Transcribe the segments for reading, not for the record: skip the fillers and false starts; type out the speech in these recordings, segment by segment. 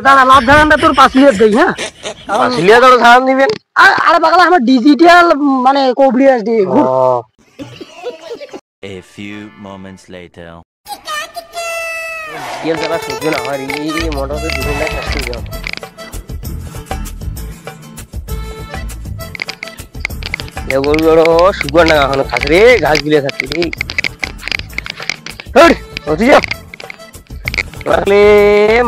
দাঁড়া লাভ ধারণটা তোর 5 লিটার দেই হ্যাঁ 5 লিটার ধারণ দিবেন আরে পাগলা আমার ডিজিটাল মানে কোবলিয়াস দি A few moments later ये जरा सोचो ना हमारी ये मोटर से जुड़ना कैसे जाओ ये गोलगोलो सुगर ना खाना खाते रे घास गिले खाते रे हट होती जाओ अगले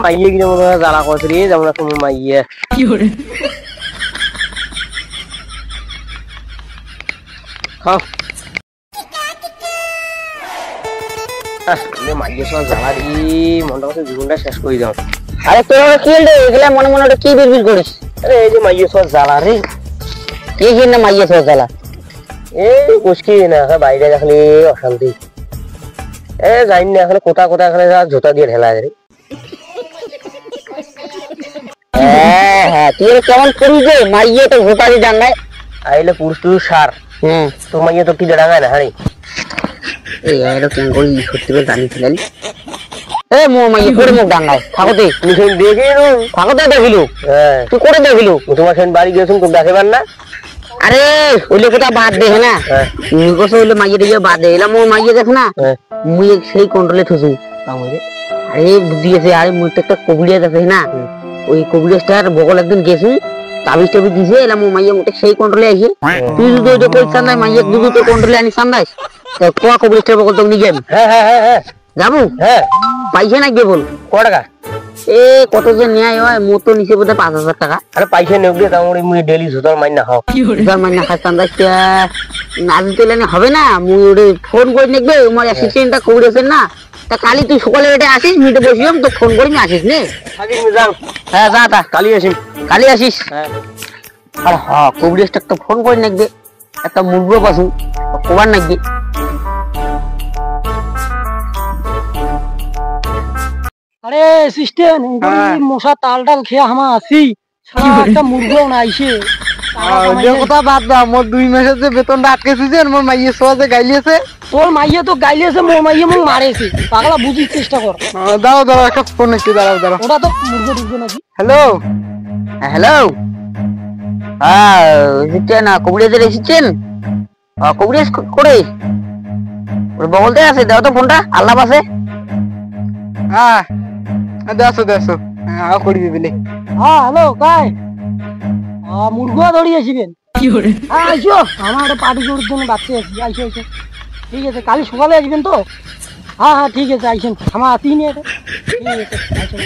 माइये की जमुना ज़ाला कोस रे जमुना तुम माइये क्यों रे हाँ ये माइये सो ज़ाला री मोटर से जुड़ना शेष कोई जाओ আরে তোর কি রে এগুলা মনে মনে কি বিড়বিড় করিস अरे ये माइये सो ज़ाला रे কি কি না মাইয়া সব জ্বালা ए मुश्किल ना है বাইরে দেখলে অশান্তি এ জানি না এখানে কোথা কোথা এখানে জুতা দিয়ে ঢেলা রে হ্যাঁ তুই কেমন করিস রে মাইয়া তো গোটারি জানাই আইলে পুরুষ তুই সার তো মাইয়া তো কি ডাঙায় না হারি এই আইলো কেন করি সত্যি করে জানি ছিলেন এ মো মাইয়া করে মুখ ডাঙায় থাকতে তুমি সেই দেখে নো থাকতে দেখিলু হ্যাঁ তুই করে দেখিলু তোমার সেন বাড়ি গেছুন তো দেখাবেন না আরে ওইলে কোথা বাদ দে না মুই কইছো ওইলে মাইয়া দিয়ে বাদ দে এলা মো মাইয়া দেখ না মুই সেই কন্ট্রোলে থসু আমারে আরে বুদ্ধি আছে আরে মুই তো একটা কবলিয়া আছে না ওই কবলিয়াটার বগল একদিন গেছি তাবিজ টাবিজ দিছে এলা মো মাইয়া মোটে সেই কন্ট্রোলে আইছে তুই যদি ওইটা কইছ না মাইয়া দুটো তো কন্ট্রোলে আনি সান্দাস তো কোয়া কবলিয়াটার বগল তো নি গেম হ্যাঁ হ্যাঁ হ্যাঁ হ্যাঁ যাবো হ্যাঁ পাইছে না গে বল কত টাকা এ কত যে ন্যায় হয় মো তো নিচে বোধহয় 5000 টাকা আরে পয়সা নেব দিয়ে তামড়ি মুই ডেলি জুতার মাইন না খাও জুতার মাইন না খাই সান্দাস না দিতে হবে না মুই ওরে ফোন করে নেবে আমার অ্যাসিস্ট্যান্টটা কইরেছেন না তা কালি তুই সকালে এটা আসিস মিটে বসিলাম তো ফোন করে আসিস নে থাকিস নি যাও হ্যাঁ যা তা কালি আসিস হ্যাঁ আর হ্যাঁ কবলিয়াসটা একটা ফোন করে নেবে একটা মুরগো পাসু কোবার নেবে আরে সিস্টেম মশা তাল টাল খেয়ে হামা আসি একটা মুরগো না আইছে কথা বাদ দাও মোর 2 মাসের যে বেতনটা আটকেছে মোর মাইয়ে সোয়াজে গাইলিয়েছে তোর মাইয়া তো গাইলিয়েছে মোর মাইয়া মুখ মারেছে পাগলা বুঝির চেষ্টা কর দাও দাও একটা ফোন একটু দাঁড়াও ওটা তো মুরগো ঢুকবে নাকি হ্যালো হ্যালো এসেছেন না কবলিয়াসের এসেছেন কবলিয়াস করে ওর বগলতে আছে দাও তো ফোনটা আল্লাহ পাশে হ্যাঁ দেছো হ্যাঁ করি দিবি হ্যাঁ হ্যালো কাই মুরগো ধরি আসিবেন কি করে আইসো আমার একটা পার্টি করার জন্য বাচ্চা আছি আইসো ঠিক আছে কাল সকালে আসবেন তো হ্যাঁ হ্যাঁ ঠিক আছে আইসেন আমার আতি নিয়ে ঠিক আছে আইসো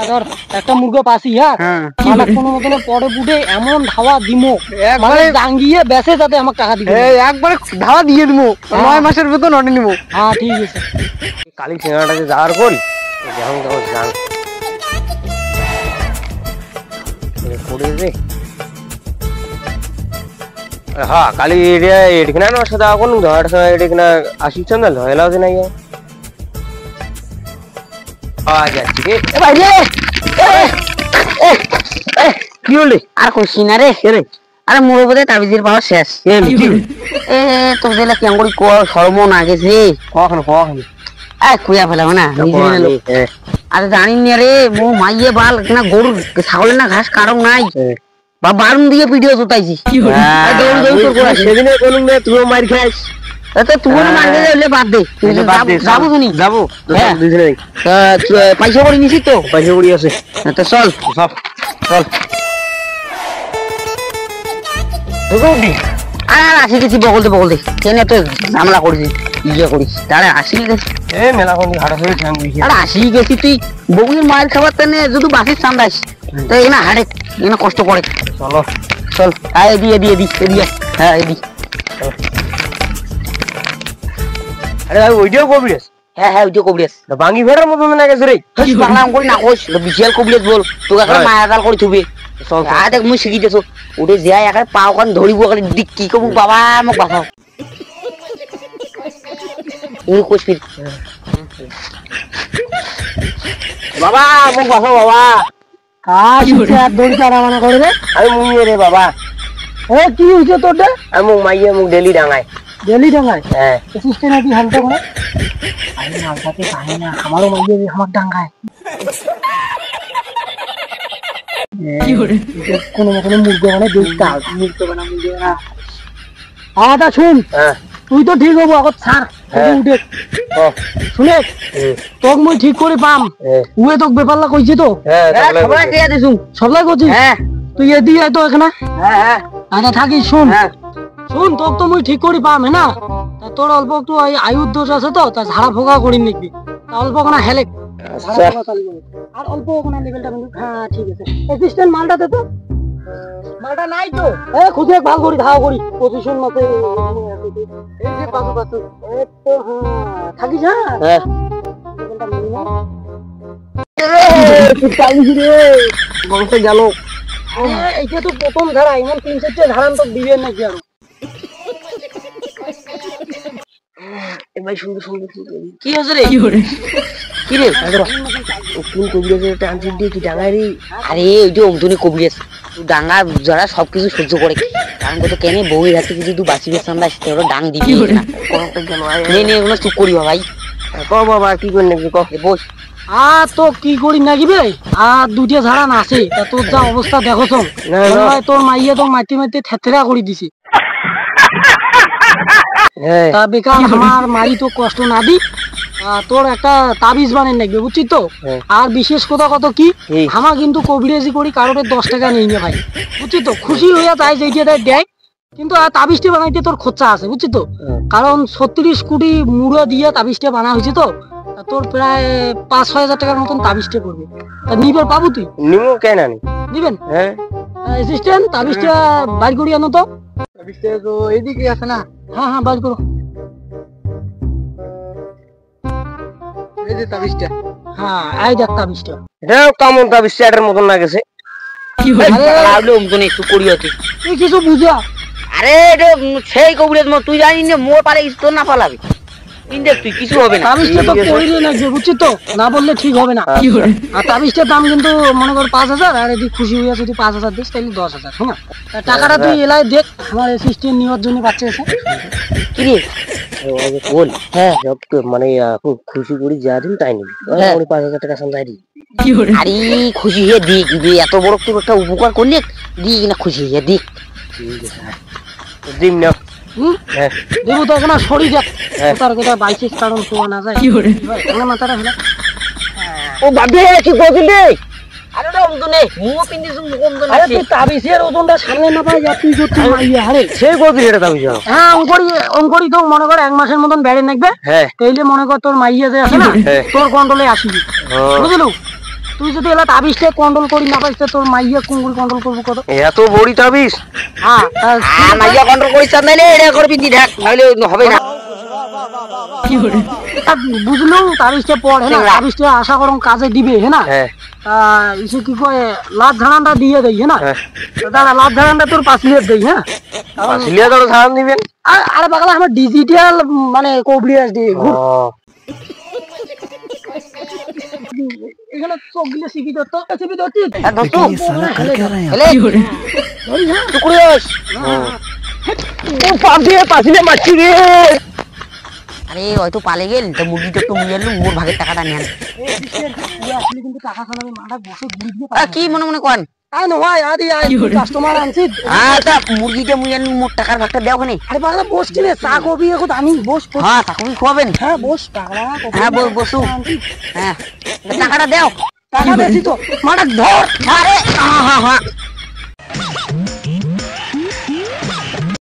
ধর একটা মুরগো পাসি হ্যাঁ কোনো মতন পরে পুটে এমন ধাওয়া দিমো একবারে ডাঙ্গিয়ে বেসে যাতে আমার টাকা দিবে একবারে ধাওয়া দিয়ে দিমু 9 মাসের বেতন অনে নিমু হ্যাঁ ঠিক আছে কালি ছেনাটাকে যাওয়ার করি যাও যাও করে দে হ্যাঁ কালি এডিকনা না সাদা কোন ধর এডিকনা আসিছ না লয়লাও যে নাই যাচ্ছি রে ভাই রে কি হলো আর খুশি না রে আরে মোর বোধে তাবিজের পাওয়া শেষ তো যেলা কি আঙ্গুরি কো শরম না গেছে কখন কুয়া ফেলাম না আরে জানি না রে মো মাইয়ে বাল না গরু ছাগলের না ঘাস কারণ নাই বা বারুন দিয়ে ভিডিও জোতাইছি সেদিনে বলুন না তুইও মার খাস তো তুই মার গেলে বাদ দে যাবো তুমি যাবো দুজনে পয়সা করে নিছি তো পয়সা করি আছে তো চল চল আর আসি গেছি বগল দে কেন তো ঝামেলা করেছি ইয়ে করিস তাহলে আসি গেছি মেলা কোন হাড়া হয়ে ঠ্যাং আর আসি গেছি তুই বগুলির মায়ের খাবার তেনে যদি বাসির চান্দাস তো এখানে হাড়ে এখানে কষ্ট করে চলো চল দিয়ে হ্যাঁ এদি আরে ভাই ওইটাও কবিরাজ হ্যাঁ ওইটাও কবিরাজ বাঙ্গি ভেড়ার মতো মনে গেছে রে বাংলা করি না কোস বিশাল কবিরাজ বল তোকে এখন মায়া জাল করে থুবে দেখ মুই শিখি দেছো ওটা যাই একারে পাও কান ধরিব একারে দিক কি কব বাবা মোক বাঁচাও উনি কোস ফির বাবা মোক বাঁচাও বাবা দড়ি চারা মানা করে রে আমি মুই রে বাবা কি হয়েছে তোর আমি মোক মাইয়ে মোক ডেলি ডাঙায় ডেলি ডাঙায় হ্যাঁ সিস্টেম নাকি হালকা করে আরে মালটাকে জানি না, আমারও মাইয়ে যে আমার ডাঙ্গায় কোনো মতনে মুরগো মানে দেখতে মুরগো বানা মুরগো না। আদা শুন, হ্যাঁ তুই তো ঠিক হবো আগত ছাড় উঠে শুনে তোক মই ঠিক করে পাম। উয়ে তোক বেপারলা কইছি তো সবাই দিয়ে দিছু সবলাই করছি। হ্যাঁ তুই এদি আয় তো এখানে। হ্যাঁ হ্যাঁ আচ্ছা থাকিস শুন, হ্যাঁ শুন তোক তো মই ঠিক করে পাম হ্যাঁ না। তা তোর অল্প একটু আয়ুর দোষ আছে তো, তা ঝাড়া ফোকা করি নিবি, তা অল্প কোনা হেলেক ঝাড়া ফোকা চালিয়ে যাবে। আর অল্প কোনা লেভেলটা কিন্তু হ্যাঁ ঠিক আছে। অ্যাসিস্ট্যান্ট মালটা দে তো, মালটা নাই তো এ খুঁজে ভাল করি ধাও করি পজিশন মতে এই যে পাতু পাতু এই তো হ্যাঁ থাকিস হ্যাঁ হ্যাঁ লেভেলটা মিনিমাম বংশে গেল। এইটা তো প্রথম ধারা, এমন 3-4টে ধারান তো দিবেন নাকি আরো। এবার সুন্দর সুন্দর কি হয়েছে রে? কি রে কোন কবিরাজের ট্রানজিট দিয়ে কি ডাঙায় রে? আরে ওই যে অমদনি কবিরাজ ডাঙ্গা যারা সবকিছু সহ্য করে, কারণ কত কেন বউয়ের হাতে কিছু তুই বাঁচিবে সামনে আসতে ওরা ডাং দিবি না। নে এগুলো চুপ করি ভাই। ক বাবা কি করি নাকি ক বস। আর তো কি করি নাকি বে, আর দুইটা ঝাড়া নাচে, তা তোর যা অবস্থা দেখছ তোর মাইয়া তো মাইতে মাইতে থেতরা করে দিছে। তা বেকার আমার মারি তো কষ্ট না দি, তোর একটা তাবিজ বানাই নাকবে বুঝছিস তো। আর বিশেষ কথা কত কি আমার কিন্তু কবিরাজি করি কারোর 10 টাকা নেই না ভাই বুঝছিস তো। খুশি হইয়া তাই যেটা দেয়, কিন্তু আর তাবিজটা বানাইতে তোর খরচা আছে বুঝছিস তো। কারণ 36 কোটি মুড়া দিয়ে তাবিজটা বানা হয়েছে তো, তা তোর প্রায় 5-6 হাজার টাকার মতন তাবিজটা পড়বে। তা নিবার পাবো তুই? নিমো কেন নিবেন? হ্যাঁ অ্যাসিস্ট্যান্ট তাবিজটা বাইর করি আনো তো। তাবিজটা তো এইদিকে আছে না? হ্যাঁ হ্যাঁ বাইর করো। এই যে তাবিজটা। হ্যাঁ এই দেখ তাবিজটা। এটাও কেমন তাবিজ সেটার মতন লাগেছে। আরে অমদনি একটু করি হচ্ছে তুই কিছু বুঝা। আরে এটা সেই কবিরাজ তুই জানিস না মোর পারে তোর না পালাবি দেখ তুই কিছু হবে না। তাবিজটা তো পড়লে লাগবে বুঝছিস তো, না বললে ঠিক হবে না। আর তাবিজটার দাম কিন্তু মনে কর 5,000, আর যদি খুশি হইয়া যদি 5,000 দিস তাহলে 10,000 হ্যাঁ। টাকাটা তুই এলাই দেখ, আমার অ্যাসিস্ট্যান্ট নেওয়ার জন্য বাচ্চা আছে কি রে বল। হ্যাঁ মানে খুশি করি যা দিন তাই নিবি 5,000 টাকা সামনে দিই। আরে খুশি হয়ে দিক, এত বড় তোর একটা উপকার করলি দিক না, খুশি হয়ে দিক দিম না। দেবো তো এখন সরি দেখ তার কথা বাইসিস কারণ পোয়া না যায় আমার মাথাটা হলো। ও বাবা কি কইলি রে? আরে না অমদনে মুও পিন্দিস অমদনে। আরে তুই তাবিজের ওজনটা সামনে না পাই যা তুই করছিস মাইয়া। আরে সেই কইলি এটা তাবিজ। হ্যাঁ অঙ্করি তো মনে কর 1 মাসের মতন বেড়ে নাকবে। হ্যাঁ তাইলে মনে কর তোর মাইয়া যে আছে না তোর কন্ট্রোলে আসিবি বুঝলু। তুই যদি এলা তাবিজটা কন্ট্রোল করি না পাইস তোর মাইয়া কোন কন্ট্রোল করবো কত? এত বড়ি তাবিজ। হ্যাঁ মাইয়া কন্ট্রোল করিস নাইলে এটা করবি দি ঢাক নাইলে হবে না। বুঝলু তাবিজটা পড় হ্যাঁ, তাবিজটা আশা করম কাজে দিবে হ্যাঁ। হ্যাঁ ইসে কি কয় লাভ ধারণটা দিয়ে দেই হ্যাঁ। দাদা লাভ ধারণটা তোর 5 লিটার দেই হ্যাঁ। 5 লিটার ধারণ দিবেন? আরে পাগলা আমার ডিজিটাল মানে কবরিয়াস দিয়ে এখানে চোখ দিলে সিপি ধরতো সিপি ধরছিস। আরে হয়তো পালে গেল তো মুরগিটা একটু মুড়ে মোর ভাগের টাকাটা নেন। কিন্তু টাকা খালাবে মাথা বসে ঘুরি দিয়ে কি মনে মনে করেন? আয় না ভাই আদি কাস্টমার আনছি। আচ্ছা মুরগিটা মুড়ে মোর টাকার ভাগটা দেও খানি। আরে পাগলা বস কি রে চা কবি এখন আমি বস। হ্যাঁ চা কবি খাবেন? হ্যাঁ বস পাগলা। হ্যাঁ বসু। হ্যাঁ টাকাটা দেও। টাকা দিছি তো মাথা ধর। আরে হ্যাঁ হ্যাঁ